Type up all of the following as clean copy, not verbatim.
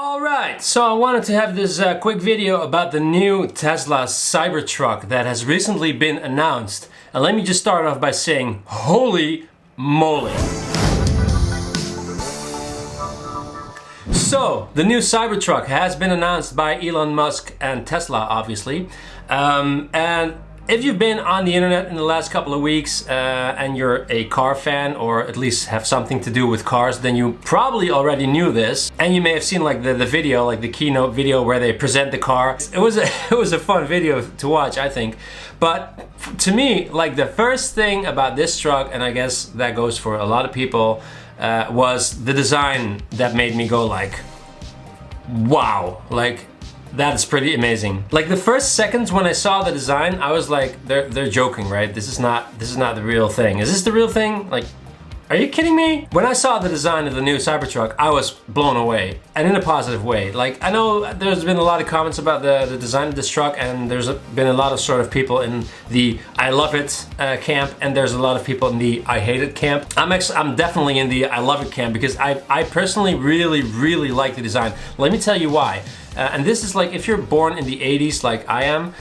Alright, so I wanted to have this quick video about the new Tesla Cybertruck that has recently been announced. And let me just start off by saying, holy moly! So, the new Cybertruck has been announced by Elon Musk and Tesla, obviously. And if you've been on the internet in the last couple of weeks and you're a car fan, or at least have something to do with cars, then you probably already knew this. And you may have seen like the video, like the keynote video where they present the car. It was a fun video to watch, I think. But to me, like the first thing about this truck, and I guess that goes for a lot of people, was the design that made me go like, wow, like that is pretty amazing. Like the first seconds when I saw the design, I was like, they're joking, right? This is not the real thing. Is this the real thing? Like, are you kidding me? When I saw the design of the new Cybertruck, I was blown away, and in a positive way. Like, I know there's been a lot of comments about the design of this truck, and there's been a lot of sort of people in the I love it camp, and there's a lot of people in the I hate it camp. I'm definitely in the I love it camp because I personally really like the design. Let me tell you why. And this is like, if you're born in the 80s like I am,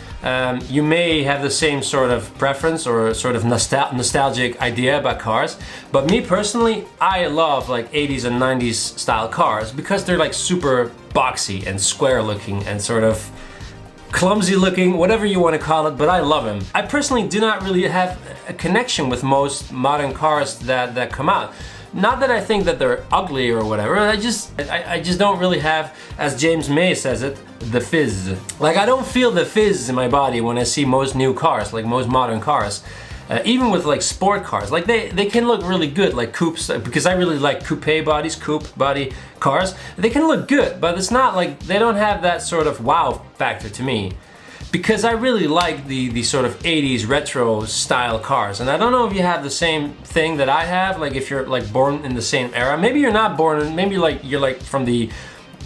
you may have the same sort of preference or sort of nostalgic idea about cars. But me personally, I love like 80s and 90s style cars because they're like super boxy and square looking and sort of clumsy looking, whatever you want to call it, but I love them. I personally do not really have a connection with most modern cars that come out. Not that I think that they're ugly or whatever, I just don't really have, as James May says it, the fizz. Like, I don't feel the fizz in my body when I see most new cars, like most modern cars. Even with like sport cars, like they can look really good, like coupes, because I really like coupe body cars. They can look good, but it's not like, they don't have that sort of wow factor to me. Because I really like the sort of 80s retro style cars. And I don't know if you have the same thing that I have, like if you're like born in the same era. Maybe you're not born, maybe like you're like from the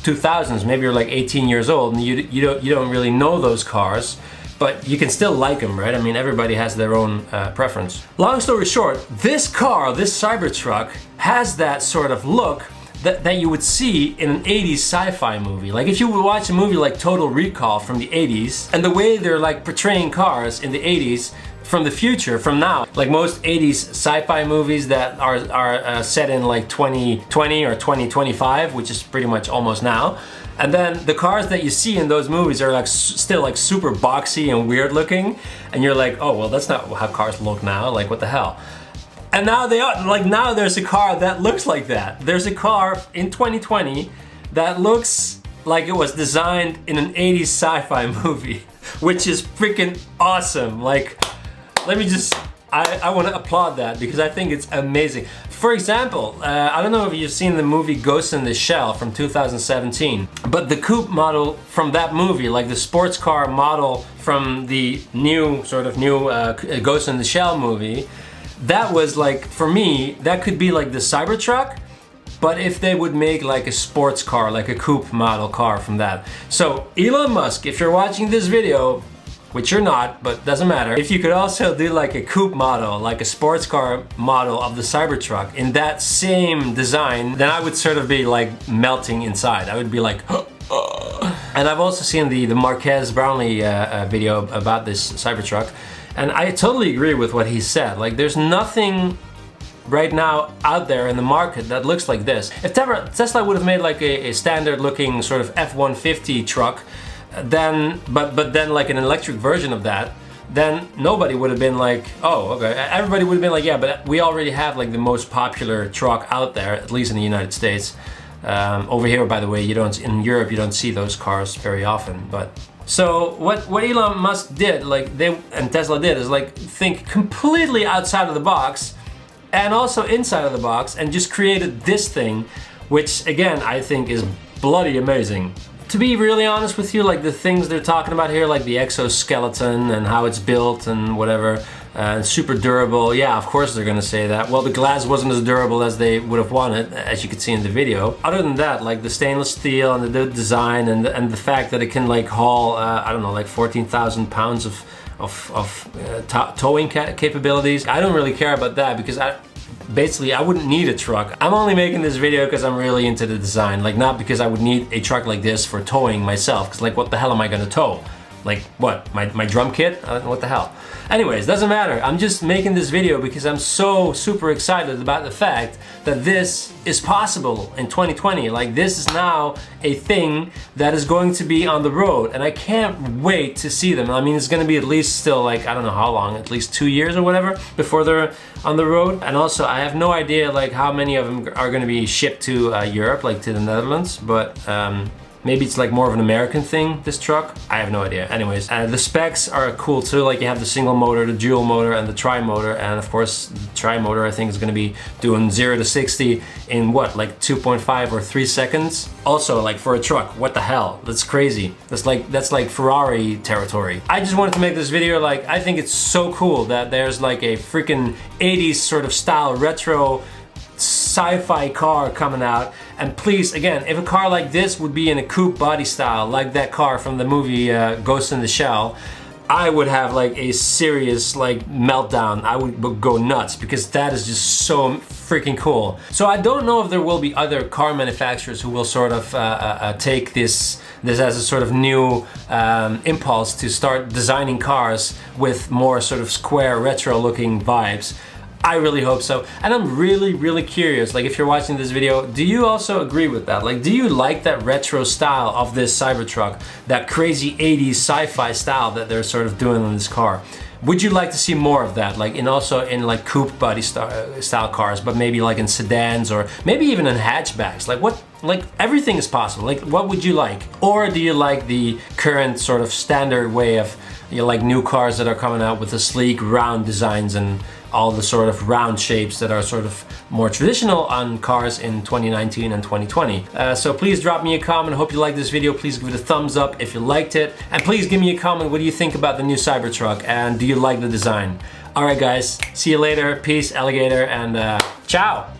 2000s, maybe you're like 18 years old and you don't really know those cars, but you can still like them, right? I mean, everybody has their own preference. Long story short, this car, this Cybertruck, has that sort of look that you would see in an 80s sci-fi movie. Like if you would watch a movie like Total Recall from the 80s, and the way they're like portraying cars in the 80s from the future, from now. Like most 80s sci-fi movies that are set in like 2020 or 2025, which is pretty much almost now. And then the cars that you see in those movies are like still like super boxy and weird looking. And you're like, oh, well, that's not how cars look now. Like, what the hell? And now they are, like now there's a car that looks like that. There's a car in 2020 that looks like it was designed in an 80s sci-fi movie, which is freaking awesome. Like, let me just, I want to applaud that because I think it's amazing. For example, I don't know if you've seen the movie Ghost in the Shell from 2017, but the coupe model from that movie, like the sports car model from the new Ghost in the Shell movie, that was like, for me, that could be like the Cybertruck, but if they would make like a sports car, like a coupe model car from that. So Elon Musk, if you're watching this video, which you're not, but doesn't matter, if you could also do like a coupe model, like a sports car model of the Cybertruck in that same design, then I would sort of be like melting inside. I would be like, and I've also seen the Marquez Brownlee video about this Cybertruck. And I totally agree with what he said. Like, there's nothing right now out there in the market that looks like this. If Tesla would have made like a standard looking sort of F-150 truck, then, but then like an electric version of that, then nobody would have been like, oh, okay. Everybody would have been like, yeah, but we already have like the most popular truck out there, at least in the United States. Over here, by the way, in Europe, you don't see those cars very often, but. So what Elon Musk did, and Tesla did, is like think completely outside of the box and also inside of the box and just created this thing, which again, I think is bloody amazing. To be really honest with you, like the things they're talking about here, like the exoskeleton and how it's built and whatever, super durable. Yeah, of course they're gonna say that. Well, the glass wasn't as durable as they would have wanted, as you could see in the video. Other than that, like the stainless steel and the design and the fact that it can like haul, I don't know, like 14,000 pounds of towing capabilities. I don't really care about that because basically I wouldn't need a truck. I'm only making this video because I'm really into the design, like not because I would need a truck like this for towing myself, because like what the hell am I gonna tow? Like what, my drum kit? What the hell? Anyways, doesn't matter. I'm just making this video because I'm so super excited about the fact that this is possible in 2020. Like this is now a thing that is going to be on the road, and I can't wait to see them. I mean, it's gonna be at least still like, I don't know how long, at least 2 years or whatever before they're on the road. And also I have no idea like how many of them are gonna be shipped to Europe, like to the Netherlands, but maybe it's like more of an American thing, this truck. I have no idea. Anyways, the specs are cool too. Like you have the single motor, the dual motor, and the tri-motor. And of course, the tri-motor I think is gonna be doing 0 to 60 in what, like 2.5 or 3 seconds? Also, like for a truck, what the hell? That's crazy. That's like Ferrari territory. I just wanted to make this video. Like, I think it's so cool that there's like a freaking 80s sort of style retro sci-fi car coming out. And please, again, if a car like this would be in a coupe body style, like that car from the movie Ghost in the Shell, I would have like a serious like meltdown. I would go nuts because that is just so freaking cool. So I don't know if there will be other car manufacturers who will sort of take this as a sort of new impulse to start designing cars with more sort of square retro looking vibes. I really hope so. And I'm really curious, like if you're watching this video, do you also agree with that? Like, do you like that retro style of this Cybertruck, that crazy 80s sci-fi style that they're sort of doing on this car? Would you like to see more of that? Like also in like coupe body style cars, but maybe like in sedans or maybe even in hatchbacks? Like what, like everything is possible. Like what would you like? Or do you like the current sort of standard way of, you know, like new cars that are coming out with the sleek round designs and all the sort of round shapes that are sort of more traditional on cars in 2019 and 2020. So please drop me a comment. I hope you liked this video. Please give it a thumbs up if you liked it. And please give me a comment. What do you think about the new Cybertruck? And do you like the design? All right, guys. See you later. Peace, alligator, and ciao.